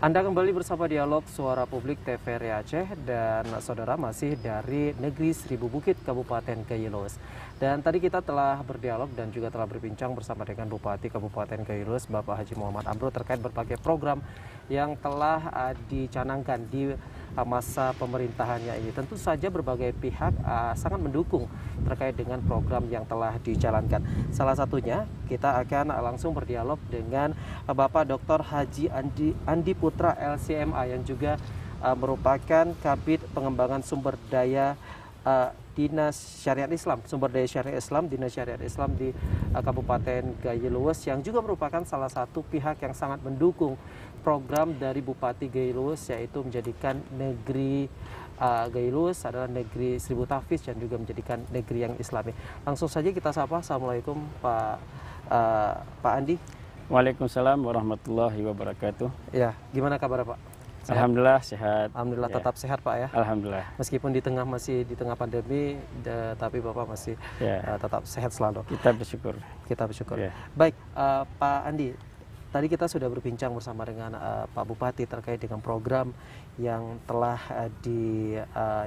Anda kembali bersama Dialog Suara Publik TVRI Aceh dan saudara masih dari Negeri Seribu Bukit, Kabupaten Kayilus. Dan tadi kita telah berdialog dan juga telah berbincang bersama dengan Bupati Kabupaten Kayilus, Bapak Haji Muhammad Amru, terkait berbagai program yang telah dicanangkan di masa pemerintahannya ini. Tentu saja berbagai pihak sangat mendukung terkait dengan program yang telah dijalankan. Salah satunya kita akan langsung berdialog dengan Bapak Dr. Haji Andi Putra LCMA yang juga merupakan Kabid Pengembangan Sumber Daya Dinas Syariat Islam, Sumber Daya Syariat Islam, Dinas Syariat Islam di Kabupaten Kayilus, yang juga merupakan salah satu pihak yang sangat mendukung program dari Bupati Kayilus, yaitu menjadikan negeri Kayilus adalah negeri Seribu Tahfiz dan juga menjadikan negeri yang Islami. Langsung saja kita sapa. Assalamualaikum Pak Andi. Waalaikumsalam warahmatullahi wabarakatuh. Ya, gimana kabar Pak? Sehat? Alhamdulillah sehat. Alhamdulillah ya. Tetap sehat Pak ya. Alhamdulillah. Meskipun masih di tengah pandemi, tapi Bapak masih tetap sehat selalu. Kita bersyukur. Kita bersyukur. Ya. Baik, Pak Andi, tadi kita sudah berbincang bersama dengan Pak Bupati terkait dengan program yang telah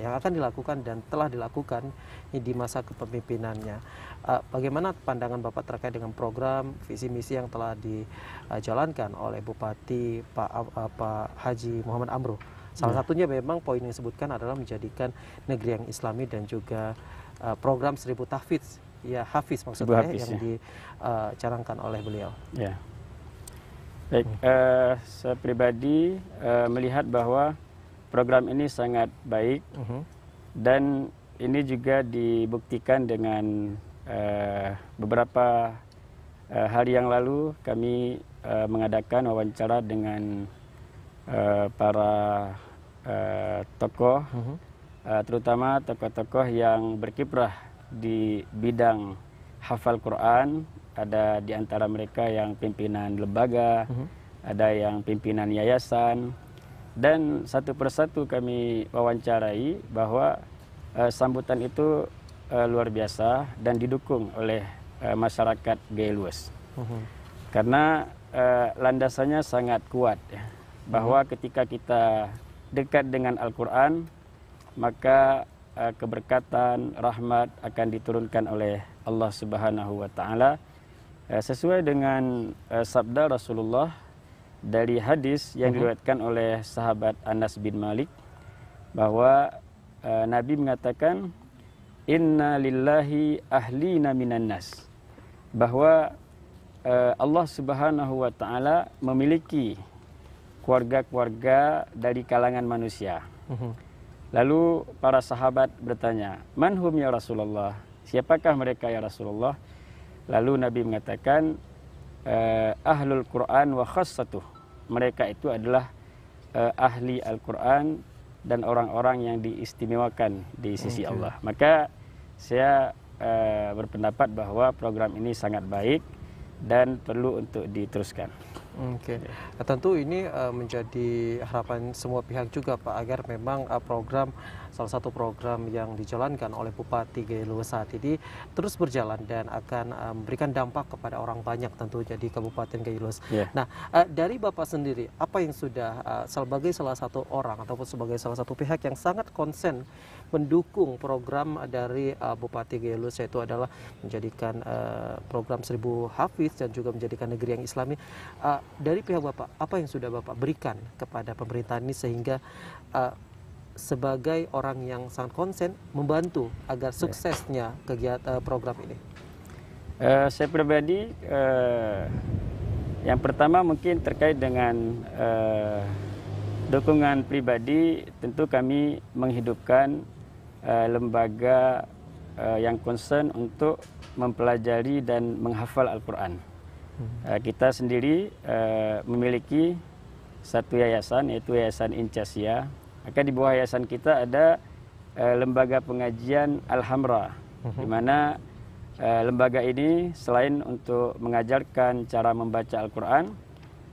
yang akan dilakukan dan telah dilakukan di masa kepemimpinannya. Bagaimana pandangan Bapak terkait dengan program visi misi yang telah dijalankan oleh Bupati Pak Haji Muhammad Amru? Salah satunya memang poin yang disebutkan adalah menjadikan negeri yang Islami dan juga program Seribu Tahfiz, ya Hafiz maksudnya, yang dicanangkan oleh beliau. Ya. Baik, saya pribadi melihat bahwa program ini sangat baik dan ini juga dibuktikan dengan beberapa hari yang lalu kami mengadakan wawancara dengan para tokoh, terutama tokoh-tokoh yang berkiprah di bidang hafal Quran. Ada di antara mereka yang pimpinan lembaga, ada yang pimpinan yayasan, dan satu persatu kami wawancarai bahwa sambutan itu luar biasa dan didukung oleh masyarakat Kayilus. Karena landasannya sangat kuat, ya, bahwa ketika kita dekat dengan Al-Quran, maka keberkatan, rahmat akan diturunkan oleh Allah Subhanahu wa Ta'ala. Sesuai dengan sabda Rasulullah dari hadis yang diriwayatkan oleh sahabat Anas bin Malik, bahwa Nabi mengatakan, Inna lillahi ahlina minan nas, bahwa Allah Subhanahu wa Ta'ala memiliki keluarga-keluarga dari kalangan manusia. Lalu para sahabat bertanya, manhum ya Rasulullah, siapakah mereka ya Rasulullah? Lalu Nabi mengatakan, ahlul Quran wa khassatuh, mereka itu adalah ahli Al-Quran dan orang-orang yang diistimewakan di sisi Allah. Maka saya berpendapat bahwa program ini sangat baik dan perlu untuk diteruskan. Oke. Tentu ini menjadi harapan semua pihak juga Pak, agar memang salah satu program yang dijalankan oleh Bupati Kayilus saat ini terus berjalan dan akan memberikan dampak kepada orang banyak tentunya di Kabupaten Kayilus. Nah, dari Bapak sendiri, apa yang sudah sebagai salah satu orang ataupun sebagai salah satu pihak yang sangat konsen mendukung program dari Bupati Kayilus, yaitu adalah menjadikan program Seribu Hafiz dan juga menjadikan negeri yang Islami, dari pihak Bapak, apa yang sudah Bapak berikan kepada pemerintahan ini sehingga sebagai orang yang sangat konsen membantu agar suksesnya kegiatan program ini? Saya pribadi, yang pertama mungkin terkait dengan dukungan pribadi, tentu kami menghidupkan lembaga yang konsen untuk mempelajari dan menghafal Al-Quran. Kita sendiri memiliki satu yayasan, yaitu Yayasan Incasia. Maka di bawah yayasan kita ada lembaga pengajian Al-Hamra, di mana lembaga ini selain untuk mengajarkan cara membaca Al-Quran,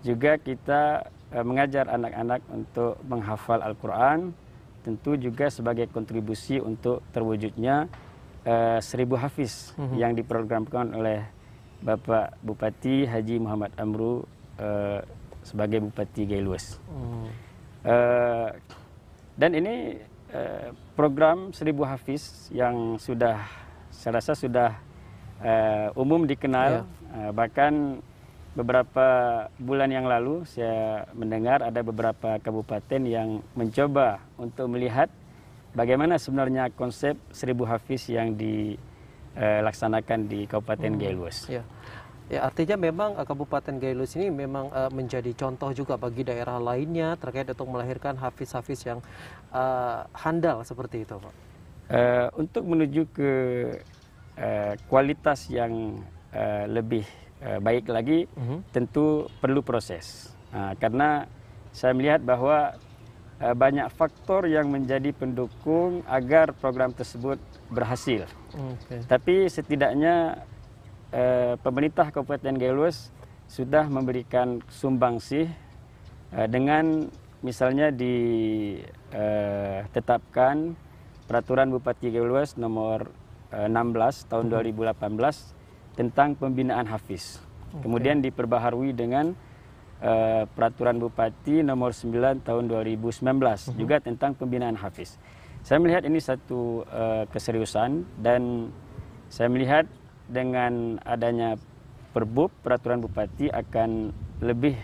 juga kita mengajar anak-anak untuk menghafal Al-Quran, tentu juga sebagai kontribusi untuk terwujudnya 1000 Hafiz yang diprogramkan oleh Bapak Bupati Haji Muhammad Amru sebagai Bupati Gaylues. Hmm. Dan ini program 1000 Hafiz yang sudah, saya rasa sudah umum dikenal. Bahkan beberapa bulan yang lalu saya mendengar ada beberapa kabupaten yang mencoba untuk melihat bagaimana sebenarnya konsep 1000 Hafiz yang dilaksanakan di Kabupaten Gaylues. Ya, artinya memang Kabupaten Gaylues ini memang menjadi contoh juga bagi daerah lainnya terkait untuk melahirkan hafiz-hafiz yang handal seperti itu, Pak. Untuk menuju ke kualitas yang lebih baik lagi, tentu perlu proses. Karena saya melihat bahwa banyak faktor yang menjadi pendukung agar program tersebut berhasil. Tapi setidaknya pemerintah Kabupaten Gaylues sudah memberikan sumbangsih dengan misalnya ditetapkan Peraturan Bupati Gaylues nomor 16 tahun 2018 tentang pembinaan hafiz. Kemudian diperbaharui dengan Peraturan Bupati nomor 9 tahun 2019 juga tentang pembinaan hafiz. Saya melihat ini satu keseriusan, dan saya melihat dengan adanya Perbub, Peraturan Bupati akan lebih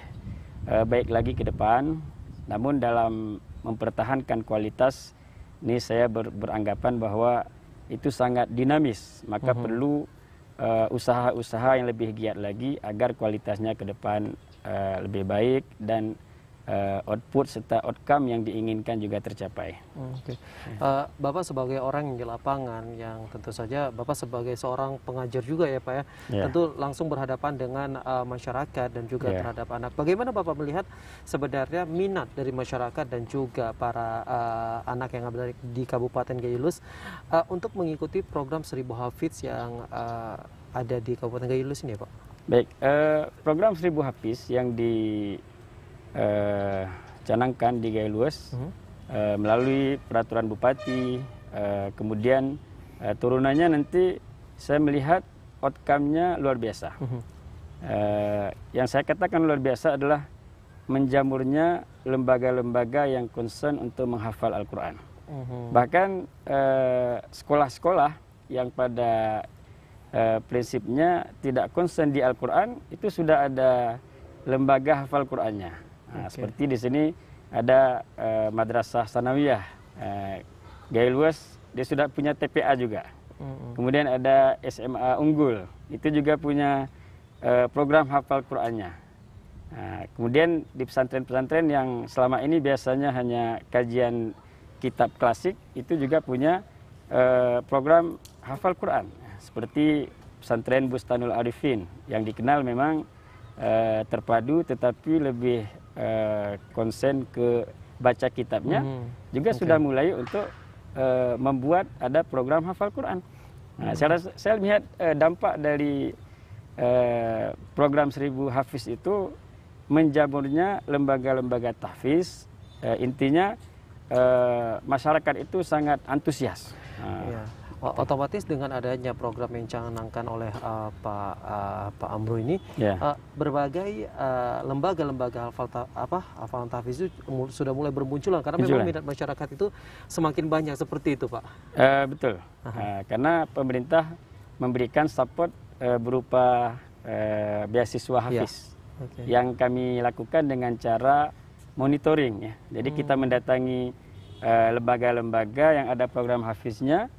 baik lagi ke depan. Namun dalam mempertahankan kualitas, ini saya beranggapan bahwa itu sangat dinamis. Maka perlu usaha-usaha yang lebih giat lagi agar kualitasnya ke depan lebih baik dan output serta outcome yang diinginkan juga tercapai. Bapak sebagai orang yang di lapangan, yang tentu saja Bapak sebagai seorang pengajar juga ya Pak ya, tentu langsung berhadapan dengan masyarakat dan juga terhadap anak. Bagaimana Bapak melihat sebenarnya minat dari masyarakat dan juga para anak yang ada di Kabupaten Gaylues untuk mengikuti program 1000 Hafiz yang ada di Kabupaten Gaylues ini ya Pak? Baik, program 1000 Hafiz yang canangkan di Gaylues melalui peraturan bupati, kemudian turunannya nanti saya melihat outcome-nya luar biasa. Yang saya katakan luar biasa adalah menjamurnya lembaga-lembaga yang concern untuk menghafal Al-Quran. Bahkan sekolah-sekolah yang pada prinsipnya tidak concern di Al-Quran, itu sudah ada lembaga hafal Qurannya. Seperti di sini ada Madrasah Sanawiyah Gaylues, dia sudah punya TPA juga. Kemudian ada SMA Unggul, itu juga punya program hafal Qurannya. Kemudian di pesantren-pesantren yang selama ini biasanya hanya kajian kitab klasik, itu juga punya program hafal Quran. Seperti pesantren Bustanul Arifin yang dikenal memang terpadu tetapi lebih konsen ke baca kitabnya, juga sudah mulai untuk membuat ada program hafal Quran. Saya lihat dampak dari program 1000 Hafiz itu menjamurnya lembaga-lembaga tahfiz. Intinya masyarakat itu sangat antusias. Otomatis dengan adanya program yang dicanangkan oleh Pak Amro ini, berbagai lembaga-lembaga hafalan tahfiz itu sudah mulai bermunculan karena memang minat masyarakat itu semakin banyak seperti itu Pak. Betul, karena pemerintah memberikan support berupa beasiswa hafiz yang kami lakukan dengan cara monitoring ya. Jadi kita mendatangi lembaga-lembaga yang ada program hafiznya,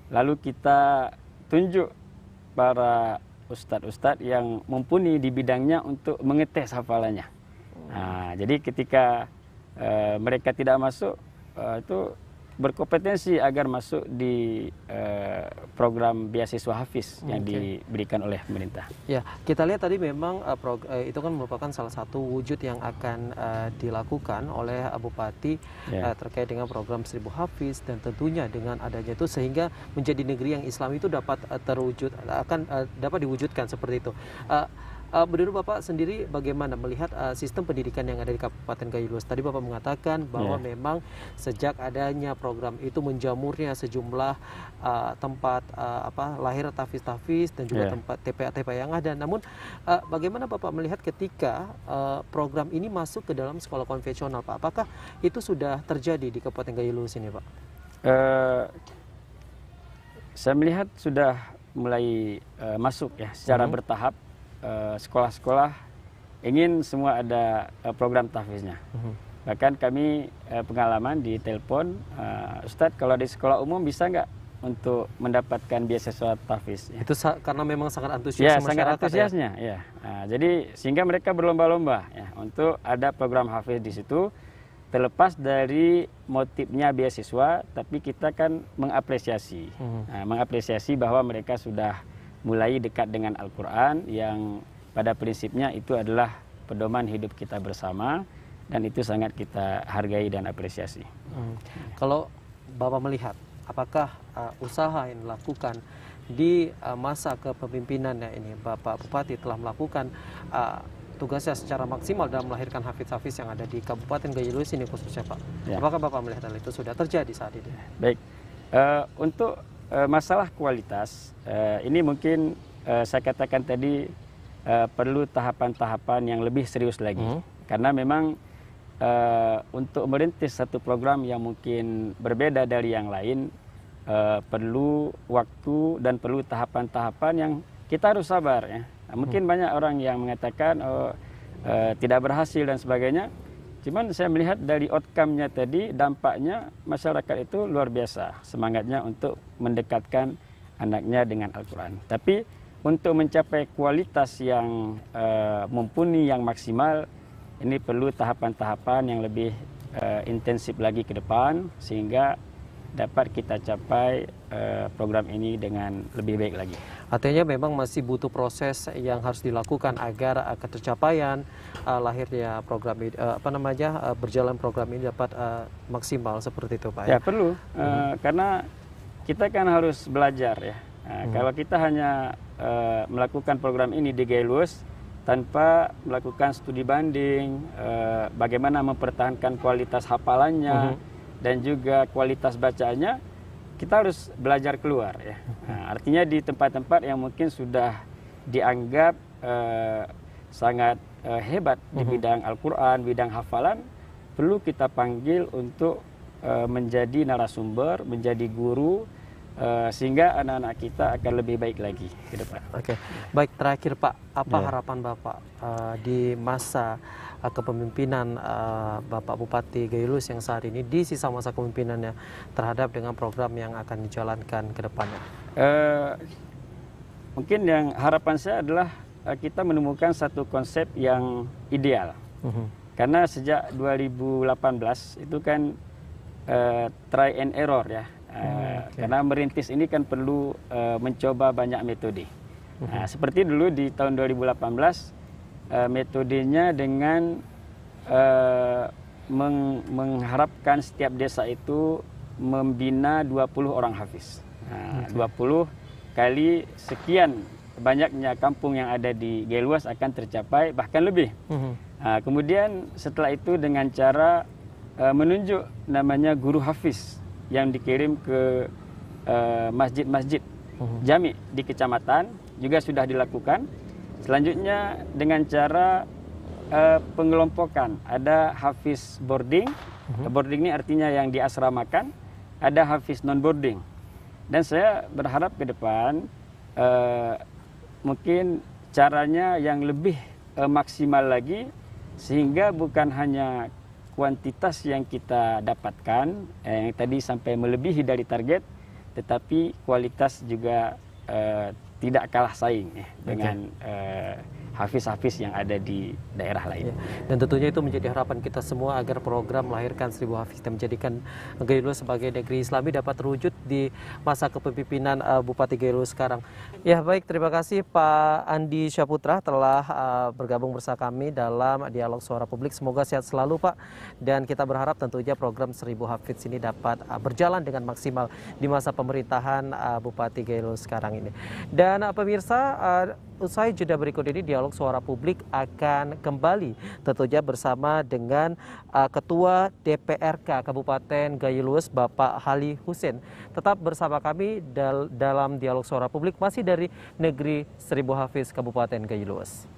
lalu kita tunjuk para ustadz-ustadz yang mumpuni di bidangnya untuk mengetes hafalannya. Jadi ketika mereka tidak masuk, itu berkompetensi agar masuk di program beasiswa hafiz yang diberikan oleh pemerintah. Ya, kita lihat tadi memang itu kan merupakan salah satu wujud yang akan dilakukan oleh Bupati terkait dengan program 1000 Hafiz, dan tentunya dengan adanya itu sehingga menjadi negeri yang Islam itu dapat dapat diwujudkan seperti itu. Menurut Bapak sendiri bagaimana melihat sistem pendidikan yang ada di Kabupaten Gayo Luas? Tadi Bapak mengatakan bahwa memang sejak adanya program itu menjamurnya sejumlah tempat lahir tahfiz-tahfiz dan juga tempat TPA-TPA yang ada. Namun bagaimana Bapak melihat ketika program ini masuk ke dalam sekolah konvensional, Pak? Apakah itu sudah terjadi di Kabupaten Gayo Luas ini, Pak? Saya melihat sudah mulai masuk ya secara bertahap. Sekolah-sekolah ingin semua ada program tahfiznya. Bahkan kami pengalaman di telepon, Ustadz kalau di sekolah umum bisa nggak untuk mendapatkan beasiswa tahfiz? Ya. Itu karena memang sangat antusias ya, sangat antusiasnya. Ya. Nah, jadi sehingga mereka berlomba-lomba ya untuk ada program hafiz di situ. Terlepas dari motifnya beasiswa, tapi kita kan mengapresiasi, mengapresiasi bahwa mereka sudah mulai dekat dengan Al-Quran yang pada prinsipnya itu adalah pedoman hidup kita bersama dan itu sangat kita hargai dan apresiasi. Kalau Bapak melihat, apakah usaha yang dilakukan di masa kepemimpinannya ini, Bapak Bupati telah melakukan tugasnya secara maksimal dalam melahirkan hafiz-hafiz yang ada di Kabupaten Gayo Luas ini khususnya, Pak? Ya. Apakah Bapak melihat hal itu sudah terjadi saat ini? Baik, untuk masalah kualitas, ini mungkin saya katakan tadi perlu tahapan-tahapan yang lebih serius lagi. Karena memang untuk merintis satu program yang mungkin berbeda dari yang lain, perlu waktu dan perlu tahapan-tahapan yang kita harus sabar ya. Mungkin banyak orang yang mengatakan tidak berhasil dan sebagainya. Cuman saya melihat dari outcome-nya tadi, dampaknya masyarakat itu luar biasa. Semangatnya untuk mendekatkan anaknya dengan Al-Quran. Tapi untuk mencapai kualitas yang mumpuni, yang maksimal, ini perlu tahapan-tahapan yang lebih intensif lagi ke depan. Sehingga dapat kita capai program ini dengan lebih baik lagi. Artinya memang masih butuh proses yang harus dilakukan agar tercapaian lahirnya program ini, berjalan program ini dapat maksimal seperti itu, Pak. Ya perlu, karena kita kan harus belajar ya. Kalau kita hanya melakukan program ini di Gayo Luas tanpa melakukan studi banding, bagaimana mempertahankan kualitas hafalannya dan juga kualitas bacaannya, kita harus belajar keluar ya. Nah, artinya di tempat-tempat yang mungkin sudah dianggap sangat hebat di bidang Al-Quran, bidang hafalan, perlu kita panggil untuk menjadi narasumber, menjadi guru, sehingga anak-anak kita akan lebih baik lagi ke depan. Oke, baik, terakhir Pak, apa harapan Bapak di masa kepemimpinan Bapak Bupati Gayo Luas yang saat ini, di sisa masa kepemimpinannya, terhadap dengan program yang akan dijalankan ke depannya? Mungkin yang harapan saya adalah kita menemukan satu konsep yang ideal. Karena sejak 2018 itu kan try and error ya. Karena merintis ini kan perlu mencoba banyak metode. Nah, seperti dulu di tahun 2018, metodenya dengan mengharapkan setiap desa itu membina 20 orang hafiz. Nah, 20 kali sekian banyaknya kampung yang ada di Gayo Luas akan tercapai, bahkan lebih. Nah, kemudian setelah itu dengan cara menunjuk namanya guru hafiz yang dikirim ke masjid-masjid jami di kecamatan juga sudah dilakukan. Selanjutnya dengan cara pengelompokan, ada hafiz boarding, boarding ini artinya yang diasramakan, ada hafiz non boarding. Dan saya berharap ke depan mungkin caranya yang lebih maksimal lagi, sehingga bukan hanya kuantitas yang kita dapatkan yang tadi sampai melebihi dari target, tetapi kualitas juga tidak kalah saing ya, dengan hafiz-hafiz yang ada di daerah lain. Dan tentunya itu menjadi harapan kita semua agar program melahirkan 1000 hafiz dan menjadikan Gayo Luas sebagai negeri Islami dapat terwujud di masa kepemimpinan Bupati Gayo Luas sekarang. Ya baik, terima kasih Pak Andi Syaputra telah bergabung bersama kami dalam Dialog Suara Publik. Semoga sehat selalu Pak, dan kita berharap tentunya program 1000 hafiz ini dapat berjalan dengan maksimal di masa pemerintahan Bupati Gayo Luas sekarang ini. Dan pemirsa, usai jeda berikut ini Dialog Suara Publik akan kembali tentunya bersama dengan Ketua DPRK Kabupaten Gayo Lues Bapak Hali Husin. Tetap bersama kami dalam Dialog Suara Publik masih dari Negeri Seribu Hafiz Kabupaten Gayo Lues.